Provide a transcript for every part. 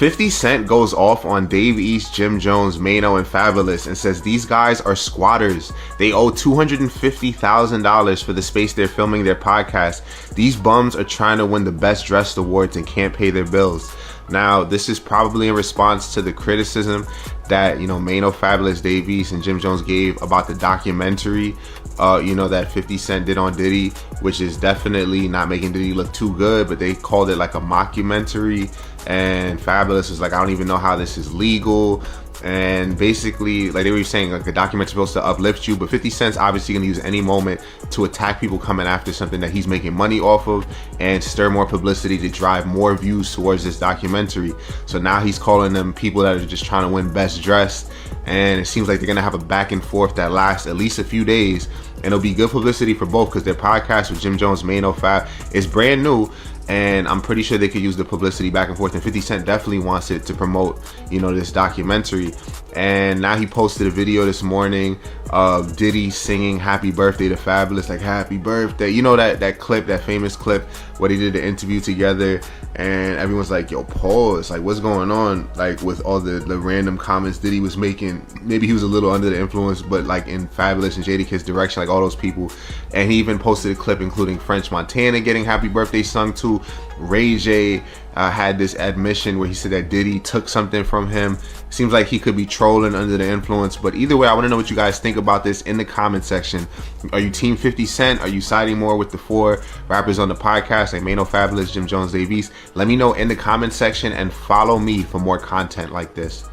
50 Cent goes off on Dave East, Jim Jones, Maino, and Fabulous and says these guys are squatters. They owe $250,000 for the space they're filming their podcast. These bums are trying to win the Best Dressed Awards and can't pay their bills. Now, this is probably in response to the criticism that, Maino, Fabulous, Dave East, and Jim Jones gave about the documentary, that 50 Cent did on Diddy, which is definitely not making Diddy look too good, but they called it like a mockumentary. And Fabulous was like, I don't even know how this is legal. And basically, like they were saying, like a documentary supposed to uplift you, but 50 Cent's obviously gonna use any moment to attack people coming after something that he's making money off of and stir more publicity to drive more views towards this documentary. So now he's calling them people that are just trying to win Best Dressed, and it seems like they're gonna have a back and forth that lasts at least a few days, and it'll be good publicity for both because their podcast with Jim Jones, Maino, Fab is brand new. And I'm pretty sure they could use the publicity back and forth. And 50 Cent definitely wants it to promote, this documentary. And now he posted a video this morning of Diddy singing "Happy Birthday" to Fabulous, like "Happy Birthday." That clip, that famous clip where they did the interview together, and everyone's like, "Yo, pause! Like, what's going on?" Like with all the random comments Diddy was making. Maybe he was a little under the influence, but like in Fabulous and Jadakiss direction, like all those people. And he even posted a clip including French Montana getting "Happy Birthday" sung to. Ray J had this admission where he said that Diddy took something from him. Seems like he could be trolling under the influence, but either way, I want to know what you guys think about this in the comment section. Are you team 50 Cent? Are you siding more with the 4 rappers on the podcast like Maino, Fabulous, Jim Jones, Dave East? Let me know in the comment section and follow me for more content like this.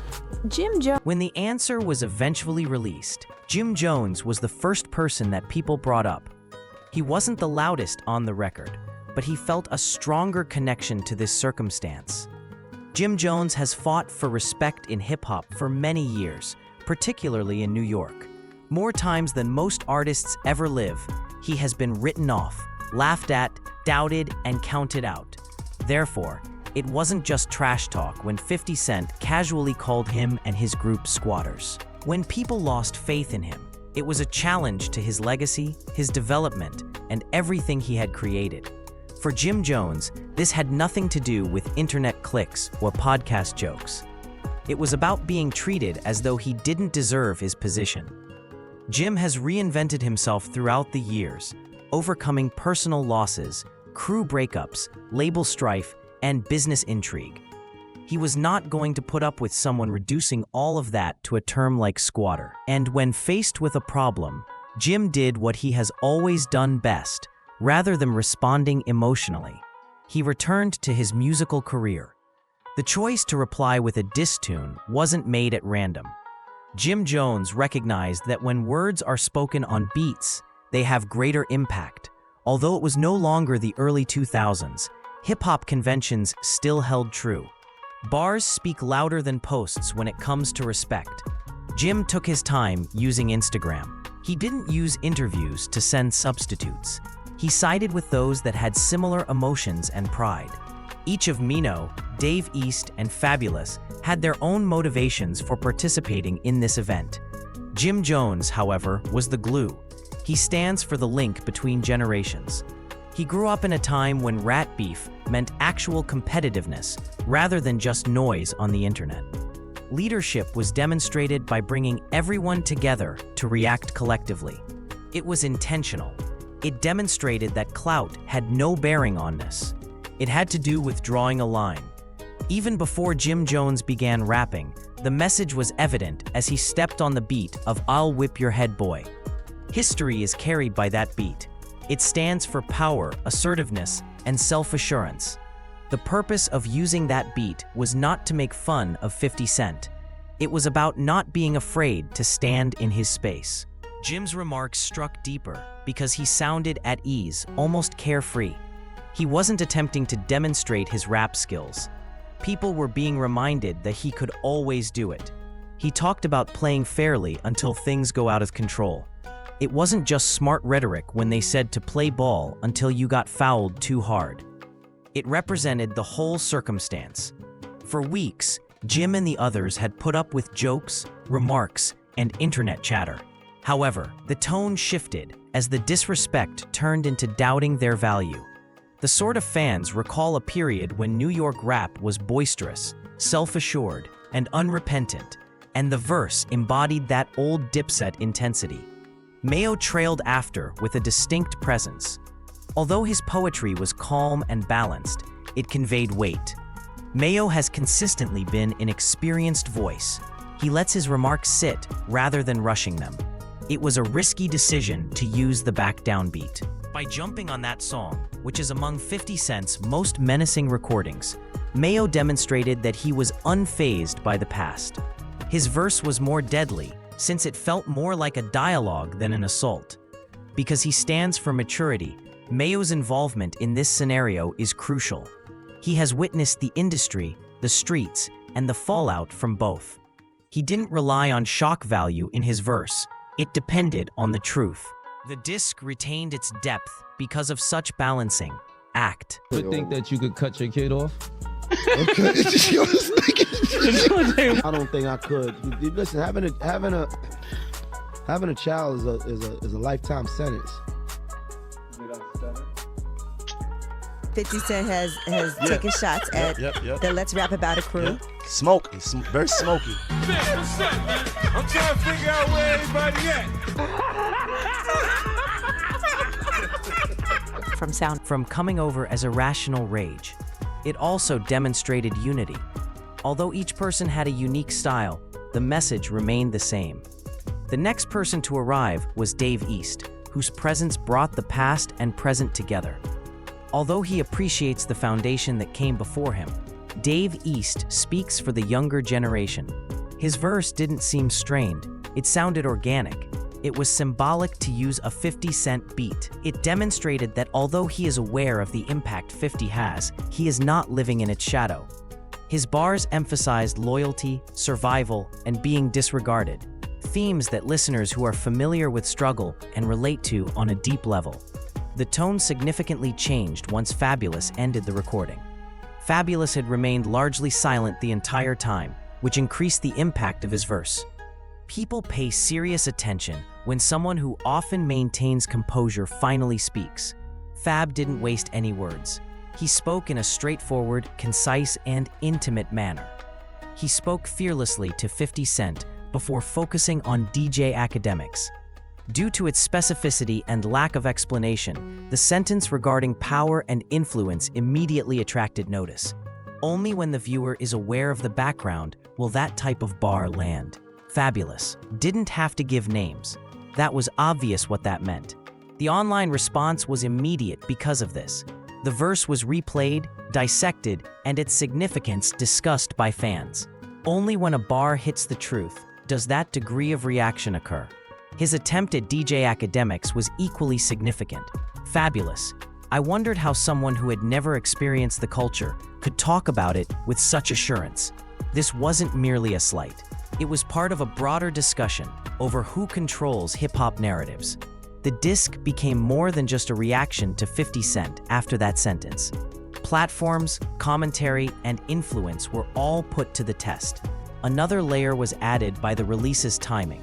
When the answer was eventually released, Jim Jones was the first person that people brought up. He wasn't the loudest on the record, but he felt a stronger connection to this circumstance. Jim Jones has fought for respect in hip-hop for many years, particularly in New York. More times than most artists ever live, he has been written off, laughed at, doubted, and counted out. Therefore, it wasn't just trash talk when 50 Cent casually called him and his group squatters. When people lost faith in him, it was a challenge to his legacy, his development, and everything he had created. For Jim Jones, this had nothing to do with internet clicks or podcast jokes. It was about being treated as though he didn't deserve his position. Jim has reinvented himself throughout the years, overcoming personal losses, crew breakups, label strife, and business intrigue. He was not going to put up with someone reducing all of that to a term like squatter. And when faced with a problem, Jim did what he has always done best. Rather than responding emotionally, he returned to his musical career. The choice to reply with a diss tune wasn't made at random. Jim Jones recognized that when words are spoken on beats, they have greater impact. Although it was no longer the early 2000s, hip-hop conventions still held true. Bars speak louder than posts when it comes to respect. Jim took his time using Instagram. He didn't use interviews to send substitutes. He sided with those that had similar emotions and pride. Each of Maino, Dave East, and Fabulous had their own motivations for participating in this event. Jim Jones, however, was the glue. He stands for the link between generations. He grew up in a time when rat beef meant actual competitiveness rather than just noise on the internet. Leadership was demonstrated by bringing everyone together to react collectively. It was intentional. It demonstrated that clout had no bearing on this. It had to do with drawing a line. Even before Jim Jones began rapping, the message was evident as he stepped on the beat of "I'll Whip Your Head Boy." History is carried by that beat. It stands for power, assertiveness, and self-assurance. The purpose of using that beat was not to make fun of 50 Cent. It was about not being afraid to stand in his space. Jim's remarks struck deeper because he sounded at ease, almost carefree. He wasn't attempting to demonstrate his rap skills. People were being reminded that he could always do it. He talked about playing fairly until things go out of control. It wasn't just smart rhetoric when they said to play ball until you got fouled too hard. It represented the whole circumstance. For weeks, Jim and the others had put up with jokes, remarks, and internet chatter. However, the tone shifted as the disrespect turned into doubting their value. The sort of fans recall a period when New York rap was boisterous, self-assured, and unrepentant, and the verse embodied that old Dipset intensity. Mayo trailed after with a distinct presence. Although his poetry was calm and balanced, it conveyed weight. Mayo has consistently been an experienced voice. He lets his remarks sit rather than rushing them. It was a risky decision to use the back down beat. By jumping on that song, which is among 50 Cent's most menacing recordings, Mayo demonstrated that he was unfazed by the past. His verse was more deadly, since it felt more like a dialogue than an assault. Because he stands for maturity, Mayo's involvement in this scenario is crucial. He has witnessed the industry, the streets, and the fallout from both. He didn't rely on shock value in his verse. It depended on the truth. The disc retained its depth because of such balancing act. You would think that you could cut your kid off? Okay. I don't think I could. Listen, having a child is a lifetime sentence. 50 Cent has taken shots at the Let's Rap About It crew. Smoky, very smoky. What's up, man? I'm trying to figure out where everybody at. From coming over as irrational rage, it also demonstrated unity. Although each person had a unique style, the message remained the same. The next person to arrive was Dave East, whose presence brought the past and present together. Although he appreciates the foundation that came before him, Dave East speaks for the younger generation. His verse didn't seem strained, it sounded organic. It was symbolic to use a 50 Cent beat. It demonstrated that although he is aware of the impact 50 has, he is not living in its shadow. His bars emphasized loyalty, survival, and being disregarded, themes that listeners who are familiar with struggle and relate to on a deep level. The tone significantly changed once Fabulous ended the recording. Fabulous had remained largely silent the entire time, which increased the impact of his verse. People pay serious attention when someone who often maintains composure finally speaks. Fab didn't waste any words. He spoke in a straightforward, concise, and intimate manner. He spoke fearlessly to 50 Cent before focusing on DJ Academics. Due to its specificity and lack of explanation, the sentence regarding power and influence immediately attracted notice. Only when the viewer is aware of the background will that type of bar land. Fabulous didn't have to give names. That was obvious what that meant. The online response was immediate because of this. The verse was replayed, dissected, and its significance discussed by fans. Only when a bar hits the truth does that degree of reaction occur. His attempt at DJ Academics was equally significant. Fabulous. I wondered how someone who had never experienced the culture could talk about it with such assurance. This wasn't merely a slight. It was part of a broader discussion over who controls hip-hop narratives. The disc became more than just a reaction to 50 Cent after that sentence. Platforms, commentary, and influence were all put to the test. Another layer was added by the release's timing.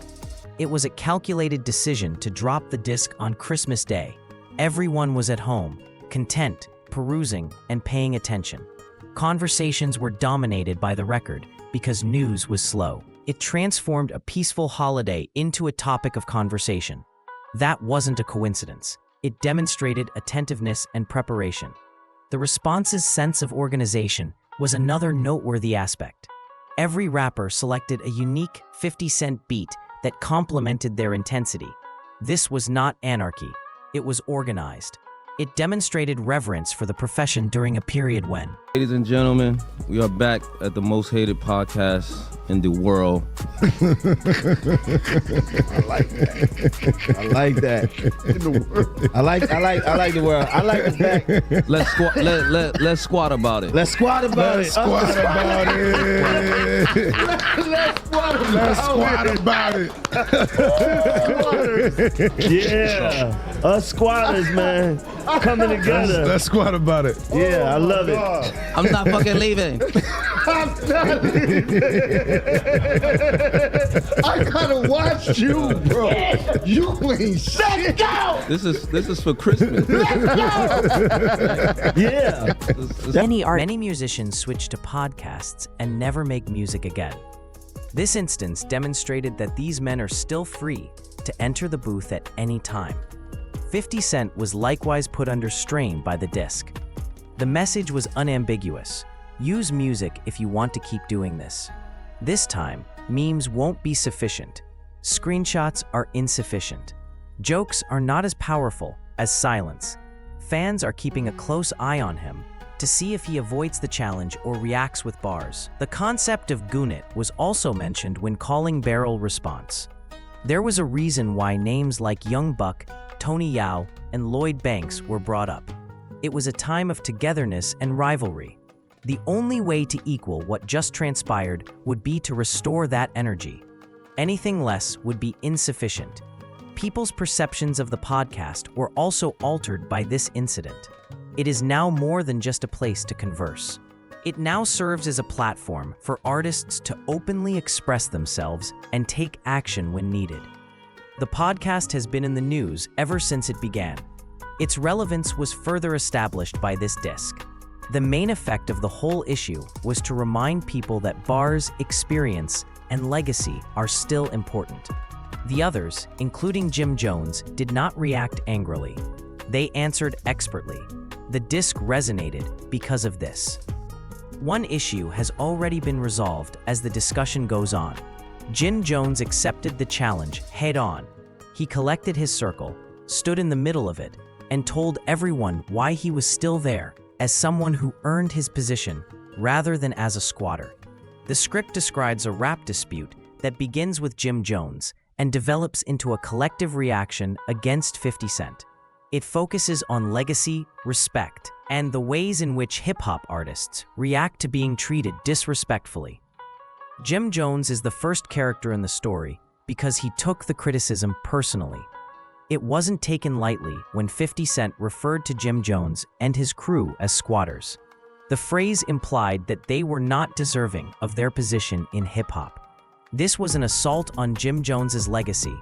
It was a calculated decision to drop the disc on Christmas Day. Everyone was at home, content, perusing, and paying attention. Conversations were dominated by the record because news was slow. It transformed a peaceful holiday into a topic of conversation. That wasn't a coincidence. It demonstrated attentiveness and preparation. The response's sense of organization was another noteworthy aspect. Every rapper selected a unique 50 Cent beat that complemented their intensity. This was not anarchy. It was organized. It demonstrated reverence for the profession during a period when... Ladies and gentlemen, we are back at the most hated podcast in the world. I like that. I like that. In the world. I like the world. I like the back. Let's squat about it. Let's squat about it. Squat about it. Let's squat Let's squat about it. Yeah, us squatters, man, coming together. Let's squat about it. Yeah, I love it. I'm not fucking leaving. I gotta watch you, bro. You ain't shit. This is for Christmas. Yeah. Many musicians switch to podcasts and never make music again. This instance demonstrated that these men are still free to enter the booth at any time. 50 Cent was likewise put under strain by the disc. The message was unambiguous. Use music if you want to keep doing this. This time, memes won't be sufficient. Screenshots are insufficient. Jokes are not as powerful as silence. Fans are keeping a close eye on him to see if he avoids the challenge or reacts with bars. The concept of goonit was also mentioned when calling barrel response. There was a reason why names like Young Buck, Tony Yao, and Lloyd Banks were brought up. It was a time of togetherness and rivalry. The only way to equal what just transpired would be to restore that energy. Anything less would be insufficient. People's perceptions of the podcast were also altered by this incident. It is now more than just a place to converse. It now serves as a platform for artists to openly express themselves and take action when needed. The podcast has been in the news ever since it began. Its relevance was further established by this disc. The main effect of the whole issue was to remind people that bars, experience, and legacy are still important. The others, including Jim Jones, did not react angrily. They answered expertly. The disc resonated because of this. One issue has already been resolved as the discussion goes on. Jim Jones accepted the challenge head-on. He collected his circle, stood in the middle of it, and told everyone why he was still there as someone who earned his position rather than as a squatter. The script describes a rap dispute that begins with Jim Jones and develops into a collective reaction against 50 Cent. It focuses on legacy, respect, and the ways in which hip-hop artists react to being treated disrespectfully. Jim Jones is the first character in the story because he took the criticism personally. It wasn't taken lightly when 50 Cent referred to Jim Jones and his crew as squatters. The phrase implied that they were not deserving of their position in hip-hop. This was an assault on Jim Jones's legacy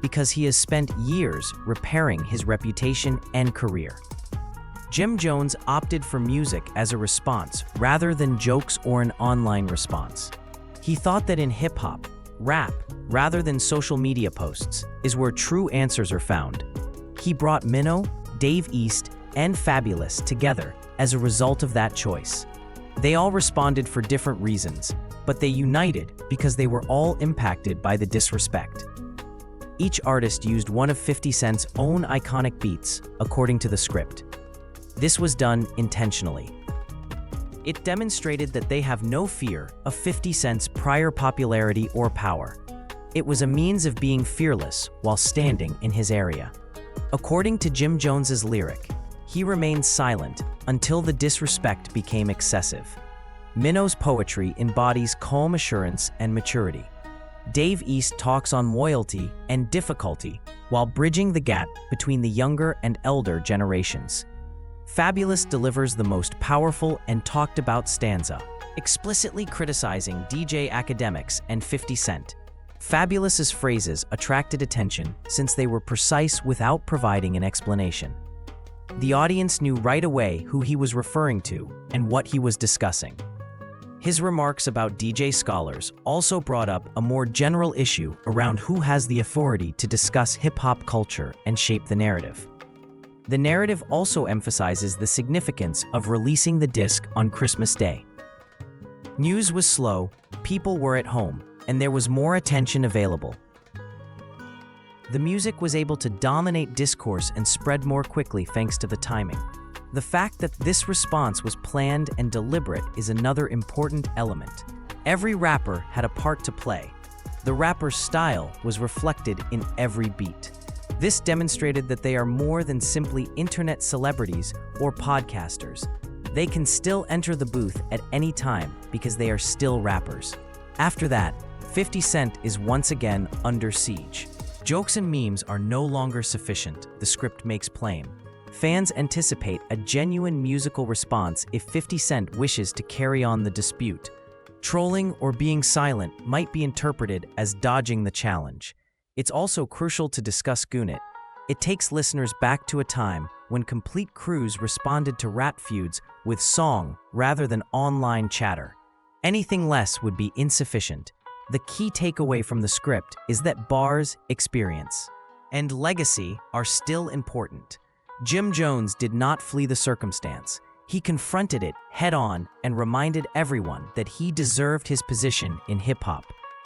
because he has spent years repairing his reputation and career. Jim Jones opted for music as a response rather than jokes or an online response. He thought that in hip-hop, rap, rather than social media posts, is where true answers are found. He brought Maino, Dave East, and Fabulous together as a result of that choice. They all responded for different reasons, but they united because they were all impacted by the disrespect. Each artist used one of 50 Cent's own iconic beats, according to the script. This was done intentionally. It demonstrated that they have no fear of 50 Cent's prior popularity or power. It was a means of being fearless while standing in his area. According to Jim Jones's lyric, he remained silent until the disrespect became excessive. Maino's poetry embodies calm assurance and maturity. Dave East talks on loyalty and difficulty while bridging the gap between the younger and elder generations. Fabulous delivers the most powerful and talked about stanza, explicitly criticizing DJ Academics and 50 Cent. Fabulous's phrases attracted attention since they were precise without providing an explanation. The audience knew right away who he was referring to and what he was discussing. His remarks about DJ Scholars also brought up a more general issue around who has the authority to discuss hip-hop culture and shape the narrative. The narrative also emphasizes the significance of releasing the disc on Christmas Day. News was slow, people were at home, and there was more attention available. The music was able to dominate discourse and spread more quickly thanks to the timing. The fact that this response was planned and deliberate is another important element. Every rapper had a part to play. The rapper's style was reflected in every beat. This demonstrated that they are more than simply internet celebrities or podcasters. They can still enter the booth at any time because they are still rappers. After that, 50 Cent is once again under siege. Jokes and memes are no longer sufficient, the script makes plain. Fans anticipate a genuine musical response if 50 Cent wishes to carry on the dispute. Trolling or being silent might be interpreted as dodging the challenge. It's also crucial to discuss Goon It. It takes listeners back to a time when complete crews responded to rap feuds with song rather than online chatter. Anything less would be insufficient. The key takeaway from the script is that bars, experience, and legacy are still important. Jim Jones did not flee the circumstance. He confronted it head-on and reminded everyone that he deserved his position in hip-hop.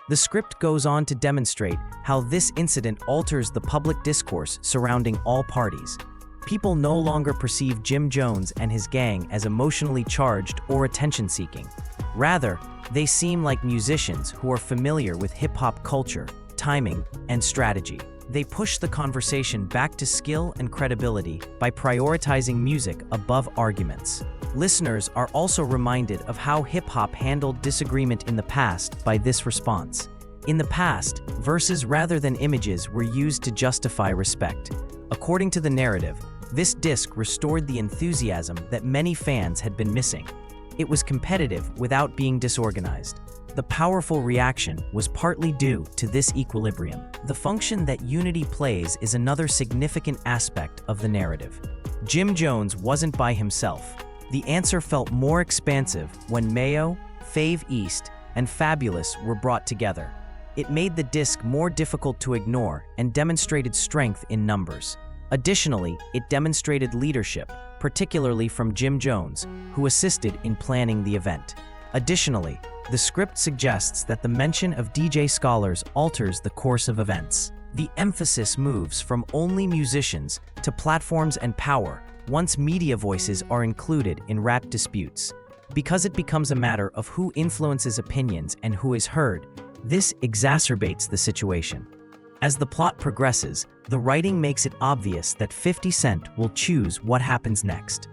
The script goes on to demonstrate how this incident alters the public discourse surrounding all parties. People no longer perceive Jim Jones and his gang as emotionally charged or attention-seeking. Rather, they seem like musicians who are familiar with hip-hop culture, timing, and strategy. They push the conversation back to skill and credibility by prioritizing music above arguments. Listeners are also reminded of how hip-hop handled disagreement in the past by this response. In the past, verses rather than images were used to justify respect. According to the narrative, this disc restored the enthusiasm that many fans had been missing. It was competitive without being disorganized. The powerful reaction was partly due to this equilibrium. The function that unity plays is another significant aspect of the narrative. Jim Jones wasn't by himself. The answer felt more expansive when Mayo, Fave East, and Fabulous were brought together. It made the disc more difficult to ignore and demonstrated strength in numbers. Additionally, it demonstrated leadership, particularly from Jim Jones, who assisted in planning the event. Additionally, the script suggests that the mention of DJ scholars alters the course of events. The emphasis moves from only musicians to platforms and power once media voices are included in rap disputes. Because it becomes a matter of who influences opinions and who is heard, this exacerbates the situation. As the plot progresses, the writing makes it obvious that 50 Cent will choose what happens next.